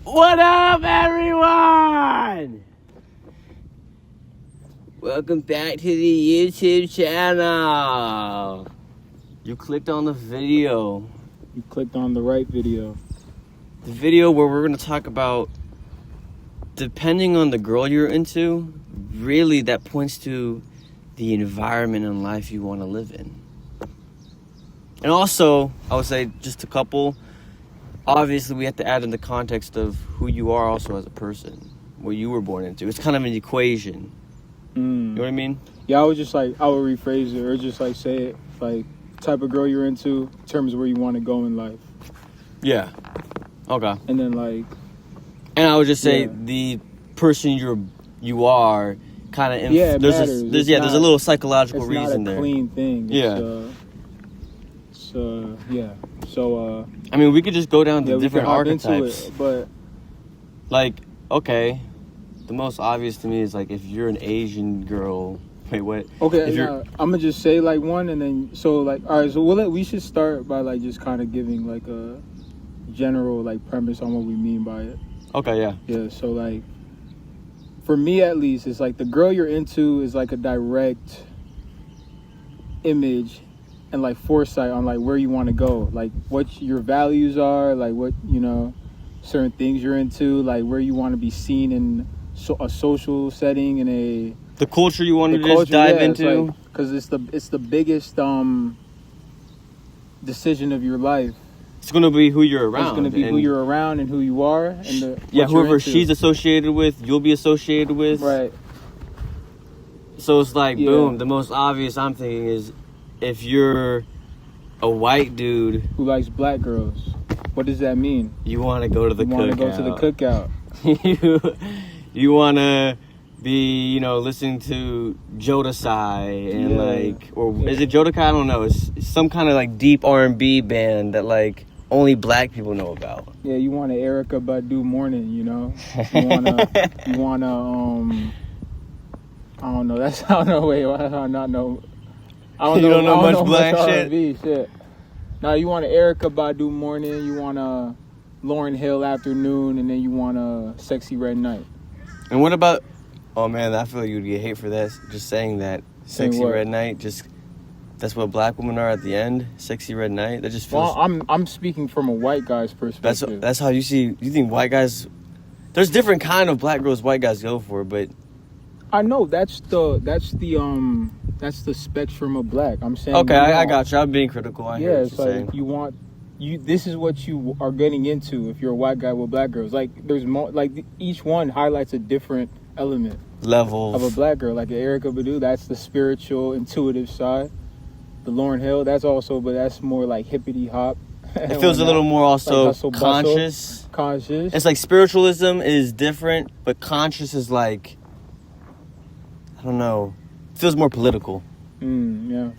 What up, everyone? Welcome back to the YouTube channel. You clicked on the video. You clicked on the right video. The video where we're going to talk about, depending on the girl you're into, really that points to the environment and life you want to live in. And also, I would say just a couple. Obviously, we have to add in the context of who you are also as a person, what you were born into. It's kind of an equation. You know what I mean? Yeah, I would rephrase it or just like say it like type of girl you're into in terms of where you want to go in life. Yeah. Okay. And then like. And I would just say the person you are kind of. There's a little psychological reason there. It's not a clean thing. Yeah. So I mean, we could just go down to different archetypes. Into it, but like, okay, the most obvious to me is like if you're an Asian girl. Wait, what? Okay, I'm gonna just say like one, and then all right. So we should start by like just kind of giving like a general like premise on what we mean by it. Okay, yeah. Yeah. So like, for me at least, it's like the girl you're into is like a direct image and like foresight on like where you want to go, like what your values are, like what certain things you're into, like where you want to be seen in a social setting, in the culture you want to just dive into, because it's the biggest decision of your life. It's gonna be who you're around. It's gonna be who you're around and who you are, and whoever she's associated with, you'll be associated with. Right. So it's like boom. The most obvious I'm thinking is, if you're a white dude who likes black girls, what does that mean? You want to go to the cookout. You want to go to the cookout. you want to be, listening to Jodeci and is it Jodeci? I don't know. It's some kind of like deep R&B band that like only black people know about. Yeah, you want an Erykah Badu morning, You want to I don't know. I don't know. Wait, I do not know. You don't know much black shit. Now you want an Erykah Badu morning, you want a Lauryn Hill afternoon, and then you want a Sexy Red Night. And what about? Oh man, I feel like you'd get hate for that. Just saying that Sexy Red Night. Just that's what black women are at the end. Sexy Red Night. That just feels. Well, I'm speaking from a white guy's perspective. That's how you see. You think white guys? There's different kind of black girls white guys go for, but. I know that's the spectrum of black. I'm saying. Okay, I got you. I'm being critical. I hear what it's like saying. This is what you are getting into if you're a white guy with black girls. Like there's more. Like each one highlights a different element level of a black girl. Like Erykah Badu, that's the spiritual, intuitive side. The Lauryn Hill, that's more like hippity hop. It feels a little more also like conscious. Conscious. It's like spiritualism is different, but conscious is like. I don't know. It feels more political. Yeah.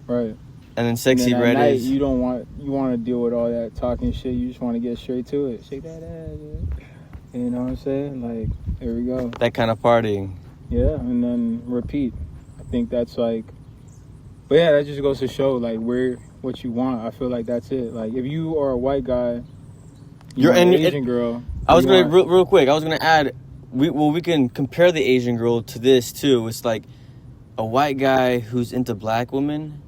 Right. And then Sexy Red is... You want to deal with all that talking shit. You just want to get straight to it. Shake that ass. You know what I'm saying? Like, there we go. That kind of partying. Yeah, and then repeat. I think that's like... But yeah, that just goes to show, like, what you want. I feel like that's it. Like, if you are a white guy, you're an Asian girl... I was going to... Real quick, I was going to add... We can compare the Asian girl to this too. It's like a white guy who's into black women.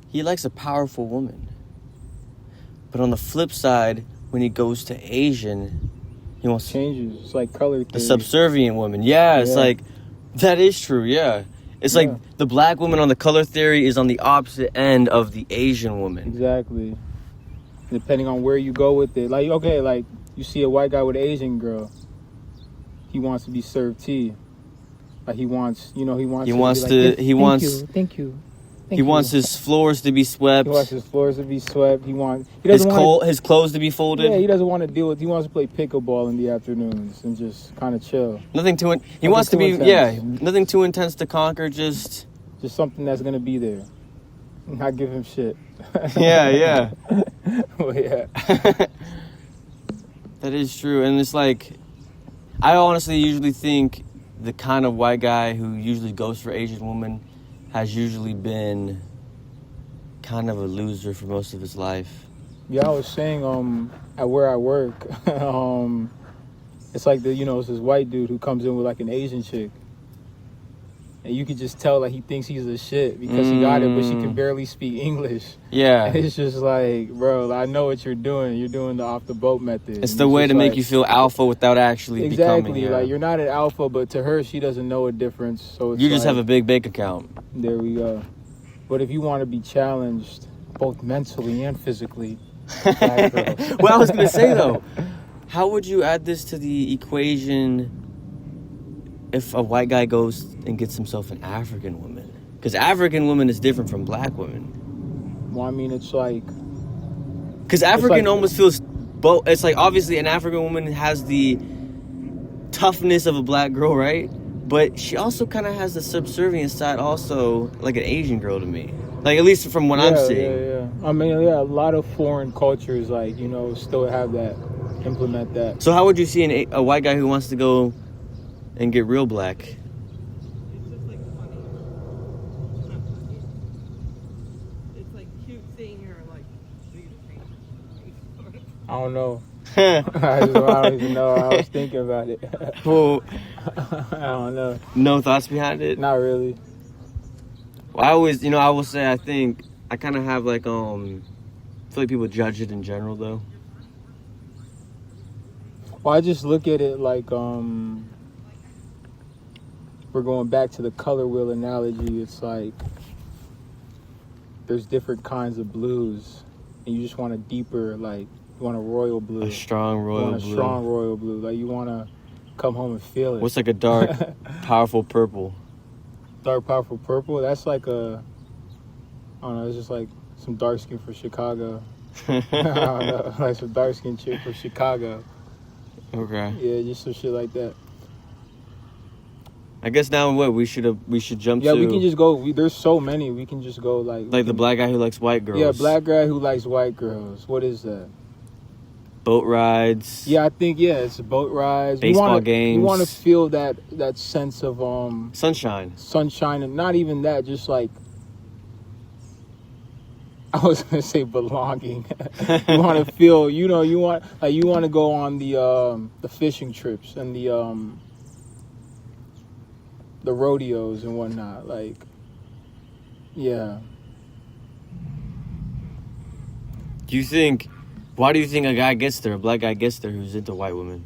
He likes a powerful woman. But on the flip side, when he goes to Asian, he wants changes. It's like color theory. The subservient woman. Yeah, it's like that is true. Yeah, it's like the black woman on the color theory is on the opposite end of the Asian woman. Exactly. Depending on where you go with it, like like you see a white guy with an Asian girl. He wants to be served tea. Like he wants Thank you. He wants his floors to be swept. He wants his floors to be swept. His clothes to be folded. Yeah, he doesn't want to deal with. He wants to play pickleball in the afternoons and just kind of chill. Nothing too intense to conquer. Just something that's gonna be there. Not give him shit. Yeah. Well, yeah. That is true, and it's like. I honestly usually think the kind of white guy who usually goes for Asian women has usually been kind of a loser for most of his life. Yeah, I was saying, at where I work, it's like it's this white dude who comes in with like an Asian chick, and you could just tell like he thinks he's the shit because he got it, but she can barely speak English. Yeah. And it's just like, bro, I know what you're doing. You're doing the off the boat method. It's the way to make you feel alpha without actually exactly becoming. Like you're not an alpha, but to her, she doesn't know a difference. So it's you just like, have a big bank account. There we go. But if you want to be challenged, both mentally and physically, black girls. Well, I was gonna say though, how would you add this to the equation if a white guy goes and gets himself an African woman? Because African woman is different from black women. Well, I mean, it's like... Because African almost feels... both. It's like, obviously, an African woman has the toughness of a black girl, right? But she also kind of has the subservient side also, like an Asian girl to me. Like, at least from what I'm seeing. Yeah. I mean, a lot of foreign cultures, like, still have that, implement that. So how would you see a white guy who wants to go and get real black? It's just like funny. It's like cute seeing her like do the thing. I don't know. I don't even know. I was thinking about it. Well, I don't know. No thoughts behind it? Not really. Well, I always, I will say, I think I kind of have like, I feel like people judge it in general though. Well, I just look at it like, we're going back to the color wheel analogy. It's like there's different kinds of blues, and you just want a deeper, like, you want a royal blue. A strong royal blue. You want a strong royal blue. Like, you want to come home and feel it. What's like a dark, powerful purple? Dark, powerful purple? That's like I don't know, it's just like some dark skin for Chicago. I don't know, like some dark skin chick for Chicago. Okay. Yeah, just some shit like that. I guess now what we should jump to. Yeah, we can just go. There's so many. We can just go like the black guy who likes white girls. Yeah, black guy who likes white girls. What is that? Boat rides. Yeah, I think it's boat rides. Baseball games. You want to feel that sense of sunshine, and not even that, just like I was gonna say belonging. You want to feel, you want to go on the fishing trips and the rodeos and whatnot. Like, yeah. Why do you think a guy gets there, a black guy gets there who's into white women?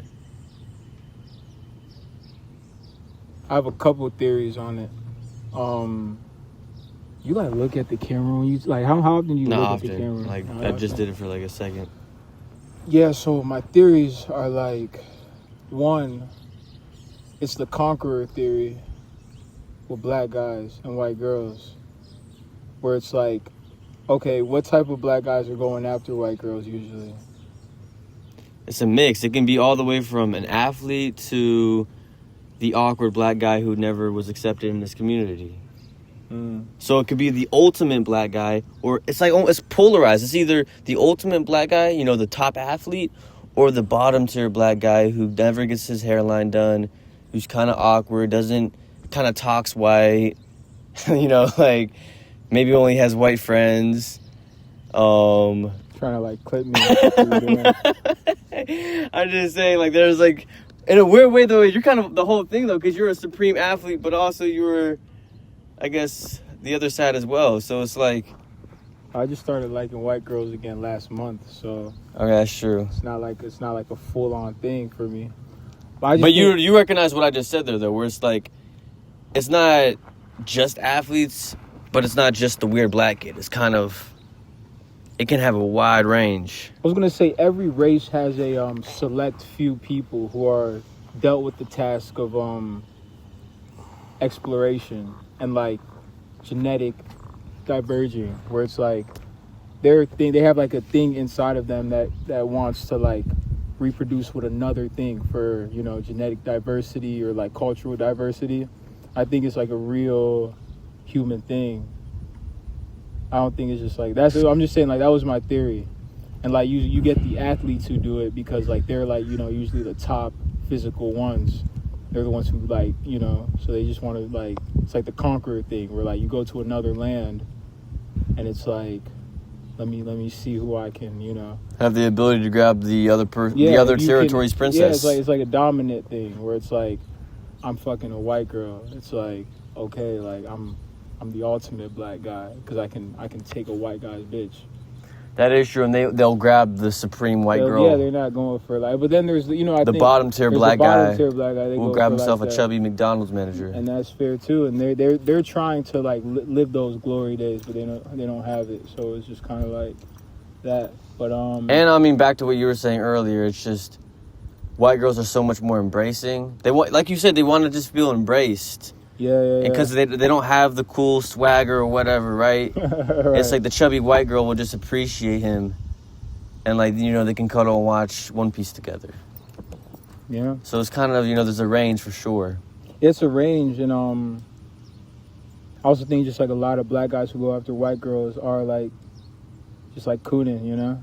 I have a couple theories on it. You like look at the camera when you like how often do you look at the camera? Like I just did it for like a second. Yeah, so my theories are like, one, it's the conqueror theory with black guys and white girls, where it's like, okay, what type of black guys are going after white girls usually? It's a mix. It can be all the way from an athlete to the awkward black guy who never was accepted in this community. So it could be the ultimate black guy, or it's polarized. It's either the ultimate black guy, the top athlete, or the bottom tier black guy who never gets his hairline done, who's kind of awkward, kind of talks white, like maybe only has white friends. Trying to like clip me. I'm just saying, like, there's like, in a weird way though, you're kind of the whole thing though, because you're a supreme athlete, but also you're, I guess, the other side as well. So it's like, I just started liking white girls again last month, so okay, that's true. It's not like a full on thing for me. But you recognize what I just said there though, where it's like, it's not just athletes, but it's not just the weird black kid. It's kind of, it can have a wide range. I was gonna say every race has a select few people who are dealt with the task of exploration and like genetic diverging, where it's like they have like a thing inside of them that wants to like reproduce with another thing for genetic diversity or like cultural diversity. I think it's like a real human thing. I don't think it's just like that's. I'm just saying, like, that was my theory, and like you get the athletes who do it because like they're like usually the top physical ones. They're the ones who like so they just want to like, it's like the conqueror thing where like you go to another land, and it's like let me see who I can, you know. Have the ability to grab the other Yeah, the other if you territory's can- princess. Yeah, it's like a dominant thing where it's like I'm fucking a white girl. It's like, okay, like I'm the ultimate black guy because I can take a white guy's bitch. That is true, and they'll grab the supreme white girl. Yeah, they're not going for like. But then there's, you know, I The think bottom tier there's black the bottom guy tier black guy. They will go grab for himself like a that. chubby McDonald's manager. And that's fair too. And they're trying to like live those glory days, but they don't have it. So it's just kind of like that. But And I mean, back to what you were saying earlier, it's just white girls are so much more embracing. They want, like you said, they want to just feel embraced. yeah. Because they don't have the cool swagger or whatever, right? Right. It's like the chubby white girl will just appreciate him, and like, you know, they can cuddle and watch One Piece together. Yeah. So it's kind of, you know, there's a range for sure. It's a range, and I also think just like a lot of black guys who go after white girls are like just like cooning, you know?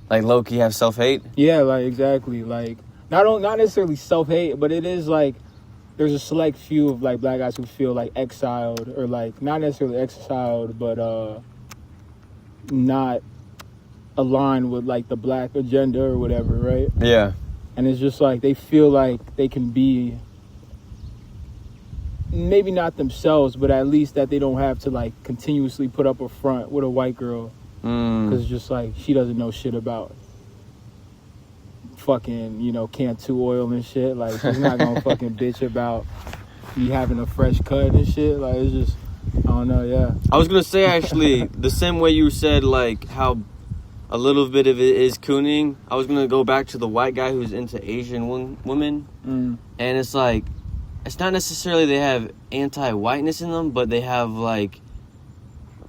Like low-key have self-hate. Yeah, like exactly. Like not necessarily self-hate, but it is like there's a select few of like black guys who feel like exiled, or like not necessarily exiled, but not aligned with like the black agenda or whatever, right? Yeah. And it's just like they feel like they can be maybe not themselves, but at least that they don't have to like continuously put up a front with a white girl, because it's just like she doesn't know shit about fucking, you know, Cantu oil and shit. Like she's not gonna fucking bitch about me having a fresh cut and shit. Like it's just, I don't know. Yeah. I was gonna say, actually, the same way you said like how a little bit of it is cooning, I was gonna go back to the white guy who's into Asian women, and it's like, it's not necessarily they have anti-whiteness in them, but they have like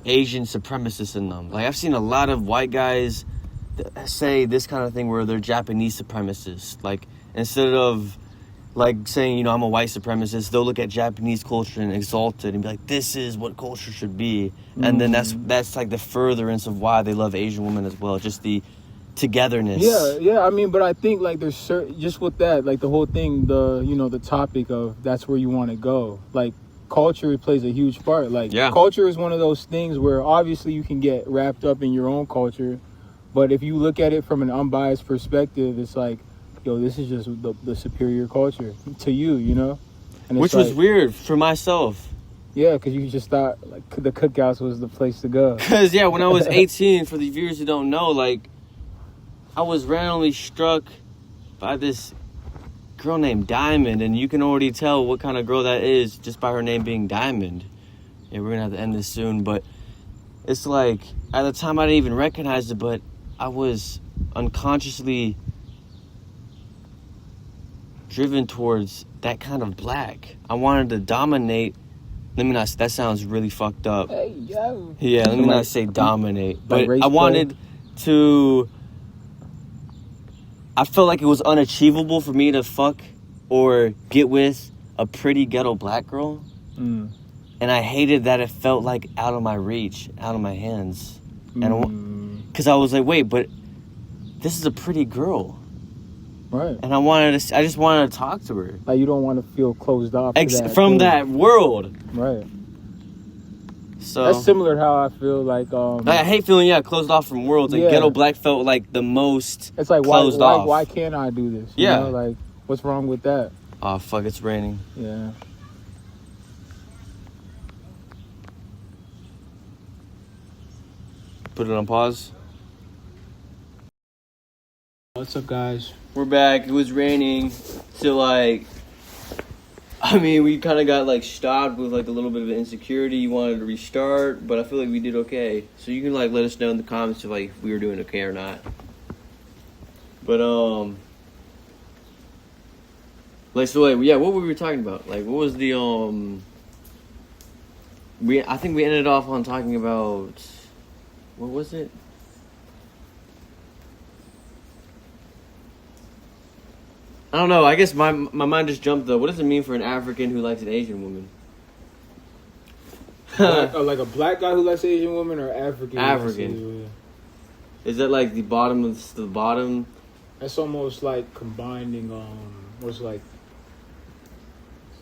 Asian supremacists in them. Like I've seen a lot of white guys say this kind of thing where they're Japanese supremacists. Like instead of like saying, you know, I'm a white supremacist, they'll look at Japanese culture and exalt it and be like, this is what culture should be. And then that's like the furtherance of why they love Asian women as well, just the togetherness. Yeah. I mean, but I think like there's certain, just with that, like the whole thing, the topic of that's where you want to go. Like culture plays a huge part. Like culture is one of those things where obviously you can get wrapped up in your own culture, but if you look at it from an unbiased perspective, it's like, yo, this is just the superior culture to you, you know? And which was weird for myself. Yeah, because you just thought like the cookouts was the place to go. Because, yeah, when I was 18, for the viewers who don't know, like, I was randomly struck by this girl named Diamond, and you can already tell what kind of girl that is just by her name being Diamond. Yeah, we're going to have to end this soon, but it's like, at the time I didn't even recognize it, but I was unconsciously driven towards that kind of black. I wanted to dominate. Let me not, that sounds really fucked up. Hey, yo. Yeah, let me not say dominate, but race I wanted to, I felt like it was unachievable for me to fuck or get with a pretty ghetto black girl. And I hated that it felt like out of my reach, out of my hands. And because I was like, wait, but this is a pretty girl. Right. And I just wanted to talk to her. Like you don't want to feel closed off from that world. Right. So that's similar to how I feel like I hate feeling closed off from worlds. Like ghetto black felt like the most it's like closed off. Why can't I do this? You know? Like what's wrong with that? Oh fuck, it's raining. Yeah. Put it on pause. What's up, guys? We're back. It was raining, so like, I mean, we kind of got like stopped with like a little bit of insecurity. You wanted to restart, but I feel like we did okay. So you can like let us know in the comments if like we were doing okay or not. But like so like yeah, what were we talking about? Like what was the I think we ended off on talking about, what was it? I don't know. I guess my mind just jumped though. What does it mean for an African who likes an Asian woman? Like a black guy who likes Asian women, or African? African. Is that like the bottom of the bottom? That's almost like combining. What's like?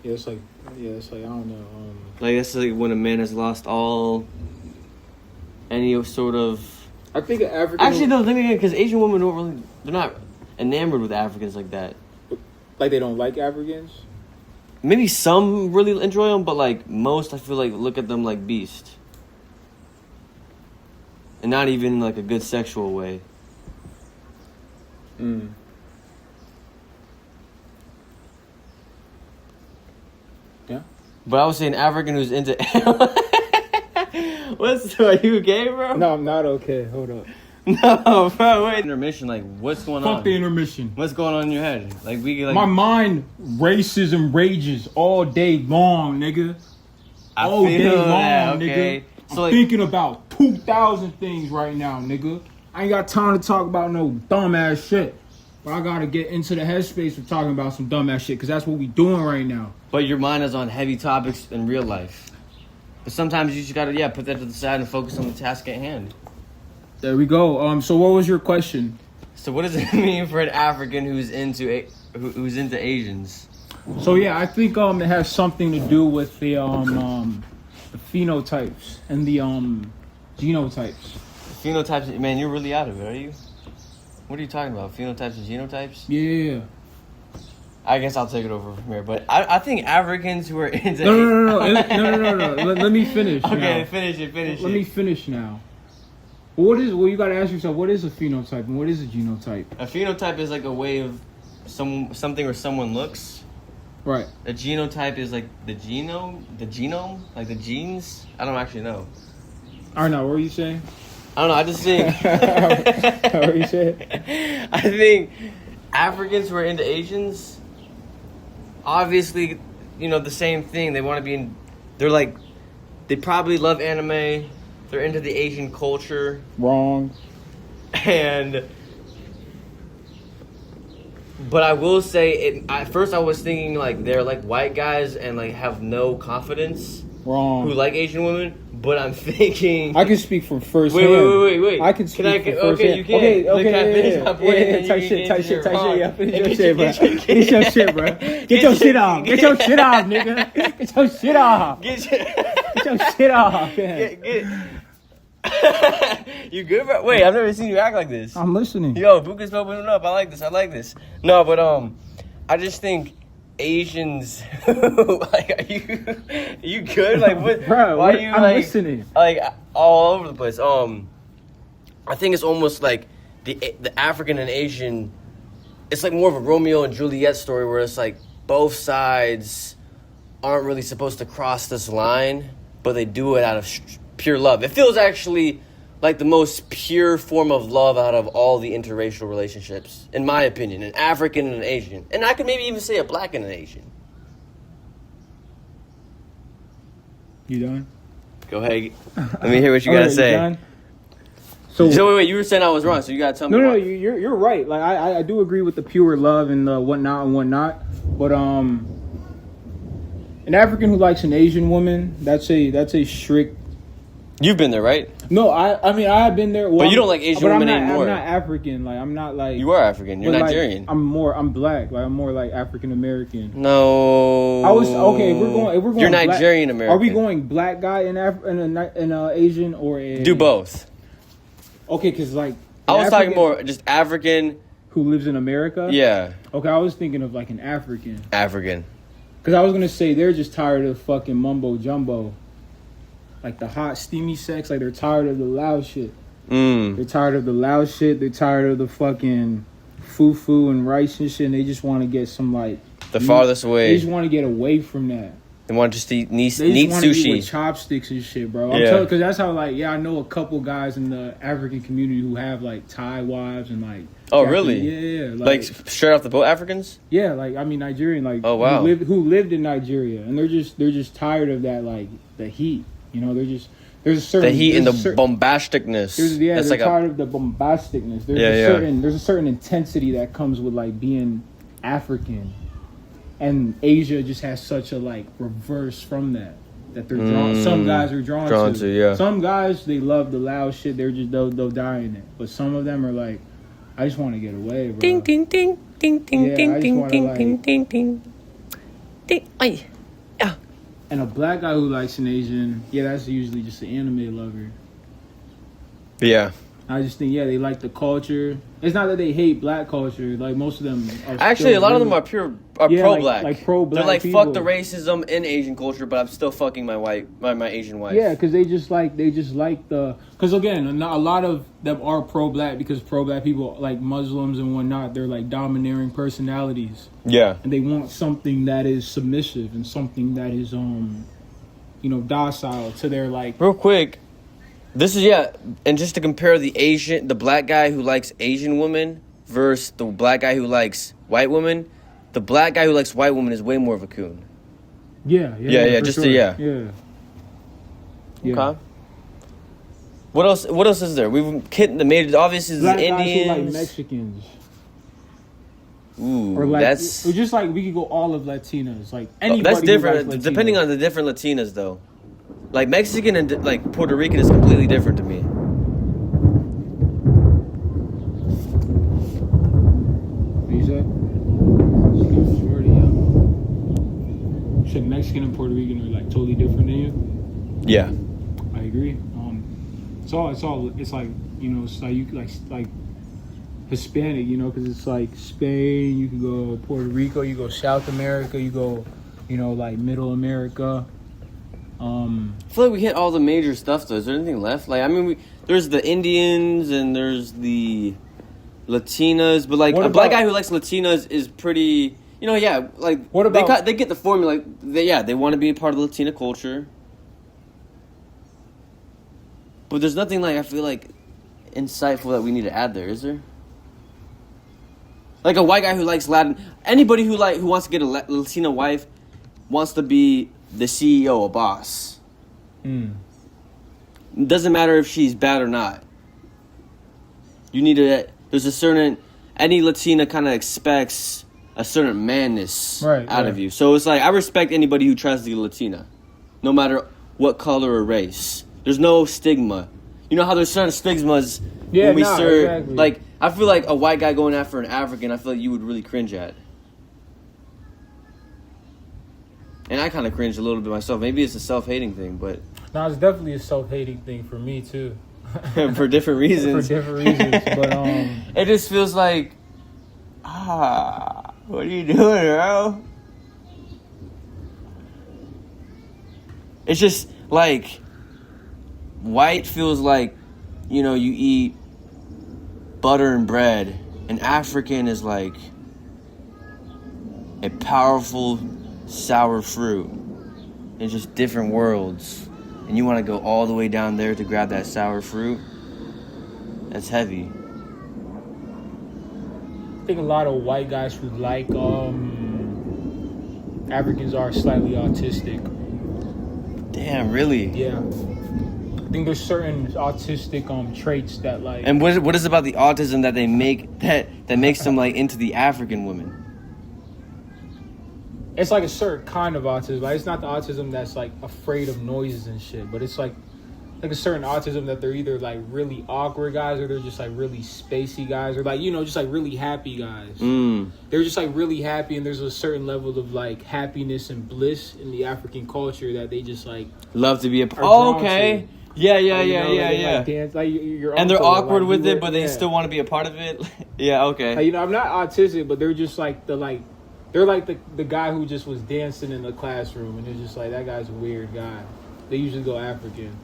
Yeah, it's like I don't know. Like that's like when a man has lost all, any sort of. I think an African. Actually, no. Think again, because Asian women don't really. They're not enamored with Africans like that. Like they don't like Africans. Maybe some really enjoy them, but like most, I feel like look at them like beast, and not even like a good sexual way. Mm. Yeah. But I was saying African who's into. Are you gay, bro? No, I'm not okay. Hold up. No, bro. Wait. Intermission. Like, what's going on? Fuck the intermission. What's going on in your head? Like, we like. My mind races and rages all day long, nigga. I All day feel long, that, okay. nigga. So, I'm like- thinking about 2,000 things right now, nigga. I ain't got time to talk about no dumbass shit. But I gotta get into the headspace of talking about some dumbass shit, because that's what we doing right now. But your mind is on heavy topics in real life. But sometimes you just gotta, put that to the side and focus on the task at hand. There we go. So what was your question? So what does it mean for an African who's into Asians? So yeah, I think it has something to do with the phenotypes and the genotypes. Phenotypes, man, you're really out of it, are you? What are you talking about? Phenotypes and genotypes? Yeah. I guess I'll take it over from here. But I think Africans who are into No. Let me finish. Okay, now. finish it. Let me finish now. Well, you gotta ask yourself, what is a phenotype and what is a genotype? A phenotype is like a way of something or someone looks. Right. A genotype is like the genome, like the genes. I don't actually know. Arnaud, what were you saying? I don't know. I just think. What were you saying? I think Africans who are into Asians, obviously, the same thing. They want to be in. They probably love anime. They're into the Asian culture. Wrong. But I will say, at first I was thinking like they're like white guys and like have no confidence. Wrong. Who like Asian women. But I'm thinking. I can speak from first Wait. hand. I can speak from first hand. You can. Okay, Can I finish my point? Yeah, tight shit. Yeah, finish your shit, bro. Finish your shit, bro. Get your shit off. Get your shit off, nigga. Get your shit off. Get your shit off. Get. You good, bro? Wait, I've never seen you act like this. I'm listening. Yo, Buka's opening up. I like this. No, but I just think Asians. Like, are you good? Like, what? Bro, why are you I'm like listening. like all over the place? I think it's almost like the African and Asian. It's like more of a Romeo and Juliet story where it's like both sides aren't really supposed to cross this line, but they do it out of pure love. It feels actually like the most pure form of love out of all the interracial relationships, in my opinion, an African and an Asian. And I could maybe even say a black and an Asian. You done? Go ahead. Let me hear what you All gotta right, say. done? So wait, you were saying I was wrong, so you gotta tell me. No, why. you're right. Like I do agree with the pure love and the whatnot. But an African who likes an Asian woman, that's a strict. You've been there, right? No, I mean I have been there. Well, But you don't like Asian women anymore. I'm not African. Like I'm not like. You are African. You're but, like, Nigerian. I'm black. Like I'm more like African American. No. I was okay. If we're going. You're black, Nigerian American. Are we going black guy in Asian or a? Do both. Okay, because like. I was talking African more just African. Who lives in America? Yeah. Okay, I was thinking of like an African. African. Because I was gonna say they're just tired of fucking mumbo jumbo. Like the hot, steamy sex, like they're tired of the loud shit. They're tired of the loud shit. They're tired of the fucking fufu and rice and shit. And they just want to get some like The farthest away. They just want to get away from that. They want to just eat neat They just want to eat with sushi. chopsticks and shit, bro. Yeah. Because that's how I know a couple guys in the African community who have like Thai wives and like. Oh, Japanese- really? Yeah. Like straight off the boat, Africans? Yeah, like I mean Nigerian, like Oh, wow. who lived in Nigeria, and they're just tired of that, like the heat. You know, there's a certain The heat and the there's a cer- bombasticness. they're like tired of the bombasticness. There's a certain intensity that comes with like being African, and Asia just has such a like reverse from that they're drawn. Some guys are drawn to. Yeah. Some guys they love the loud shit. They'll die in it. But some of them are like, I just want to get away, bro. Ding ding ding ding ding Yeah, ding I just ding wanna, ding like- ding ding ding ding. Ay. And a black guy who likes an Asian, yeah, that's usually just an anime lover. Yeah. I just think, yeah, they like the culture. It's not that they hate black culture. Like, most of them are Actually, still a lot of really- them are Yeah, pro-black. like pro-black They're like, people. fuck the racism in Asian culture, but I'm still fucking my Asian wife. Yeah, because they just like the. Because again, a lot of them are pro-black because pro-black people, like Muslims and whatnot, they're like domineering personalities, Yeah. and they want something that is submissive and something that is docile to their like. Real quick, this is and just to compare the black guy who likes Asian women versus the black guy who likes white women, the black guy who likes white women is way more of a coon. Yeah. Yeah, for just sure. yeah. Yeah. Okay. What else? What else is there? We've hit the major. Obviously, Black the guys who like Indians. Mexicans. Ooh, Or like, that's or just like we could go all of Latinas, like anybody. that's who different. likes Depending Latinas. on the different Latinas, though. Like Mexican and like Puerto Rican is completely different to me. What you said? Shorty, yeah. You said Mexican and Puerto Rican are like totally different than you. Yeah. I agree. It's like it's like you like Hispanic, because it's like Spain. You can go Puerto Rico. You go South America. You go, like Middle America. I feel like we hit all the major stuff, though. Is there anything left? Like, I mean, there's the Indians and there's the Latinas, but like What a black about- guy who likes Latinas is pretty, like What about- they get the formula. Like, they want to be a part of the Latina culture, but there's nothing like I feel like insightful that we need to add there, is there? Like a white guy who likes Latin, anybody who wants to get a Latina wife wants to be the CEO, a boss. Mm. It doesn't matter if she's bad or not. You need to. There's a certain. Any Latina kind of expects a certain manness out of you. So it's like I respect anybody who tries to be Latina, no matter what color or race. There's no stigma. You know how there's certain stigmas when we serve. Exactly. Like I feel like a white guy going after an African, I feel like you would really cringe at. And I kind of cringe a little bit myself. Maybe it's a self-hating thing, but No, it's definitely a self-hating thing for me too. for different reasons. For different reasons, but It just feels like, what are you doing, bro? It's just like, white feels like, you eat butter and bread. And African is like a powerful sour fruit. It's just different worlds. And you want to go all the way down there to grab that sour fruit? That's heavy. I think a lot of white guys who like Africans are slightly autistic. Damn, really? Yeah. I think there's certain autistic traits that like. And what is about the autism that they make that makes them like into the African woman? It's like a certain kind of autism. Like, it's not the autism that's like afraid of noises and shit, but it's like a certain autism that they're either like really awkward guys or they're just like really spacey guys or like just like really happy guys. They're just like really happy, and there's a certain level of like happiness and bliss in the African culture that they just like Love to be a. are drawn Okay. to. Yeah. Like, they, like, dance, like your And they're uncle, awkward like, with you it, were- but they yeah. still want to be a part of it. Yeah. Okay. Like, I'm not autistic, but they're just like they're like the guy who just was dancing in the classroom, and they're just like, that guy's a weird guy. They usually go African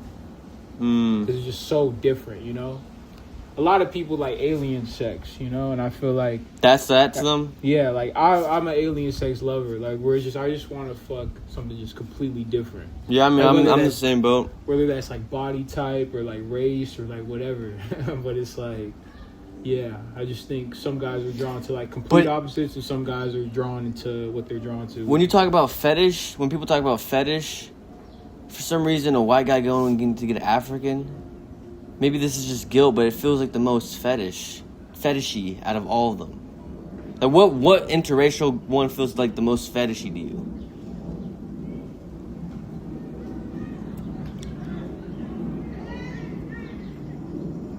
because it's just so different, A lot of people like alien sex, and I feel like That's to them. yeah, like I'm an alien sex lover, like where it's just I just want to fuck something just completely different, Yeah. I mean, Like, whether I'm the that's- same boat. whether that's like body type or like race or like whatever. But it's like. Yeah, I just think some guys are drawn to like complete opposites, and some guys are drawn into what they're drawn to. When you talk about fetish, when people talk about fetish, for some reason a white guy going to get an African, maybe this is just guilt, but it feels like the most fetishy out of all of them. Like what interracial one feels like the most fetishy to you?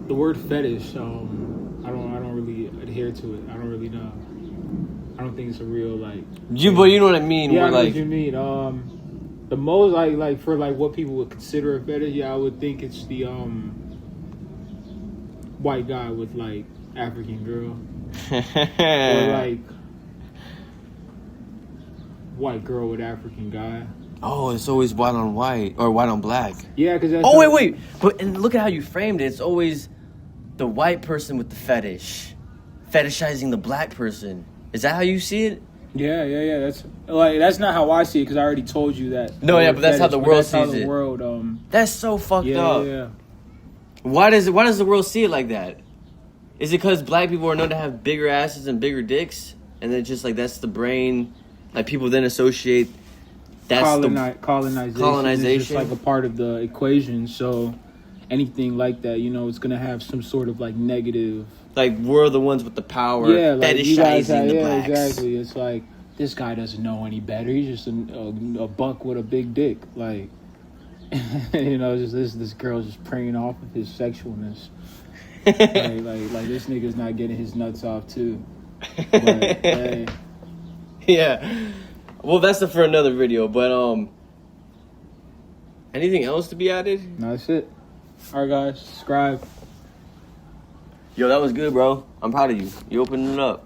The word fetish, I don't really adhere to it. I don't really know. I don't think it's a real like. But you know what I mean. Yeah, I Where know like what you mean. The most like for like what people would consider a fetish, yeah, I would think it's the white guy with like African girl, or like white girl with African guy. Oh, it's always white on white or white on black. Yeah, because that's. Oh wait. But and look at how you framed it. It's always the white person with the fetish, fetishizing the black person. Is that how you see it? Yeah. That's not how I see it because I already told you that. No, yeah, but that's how the world that's how sees the it. World, That's so fucked yeah, up. yeah. Why does the world see it like that? Is it because black people are known to have bigger asses and bigger dicks, and then just like that's the brain, like people then associate that's colonization is just like a part of the equation. So anything like that, you know, it's gonna have some sort of like negative. like we're the ones with the power, Yeah, like you guys fetishizing the yeah, blacks. exactly. It's like this guy doesn't know any better. He's just a buck with a big dick. Like, you know, just this girl's just preying off of his sexualness. like this nigga's not getting his nuts off too. But, hey, Yeah. Well, that's for another video. But anything else to be added? that's it. All right, guys, subscribe. Yo, that was good, bro. I'm proud of you. You opened it up.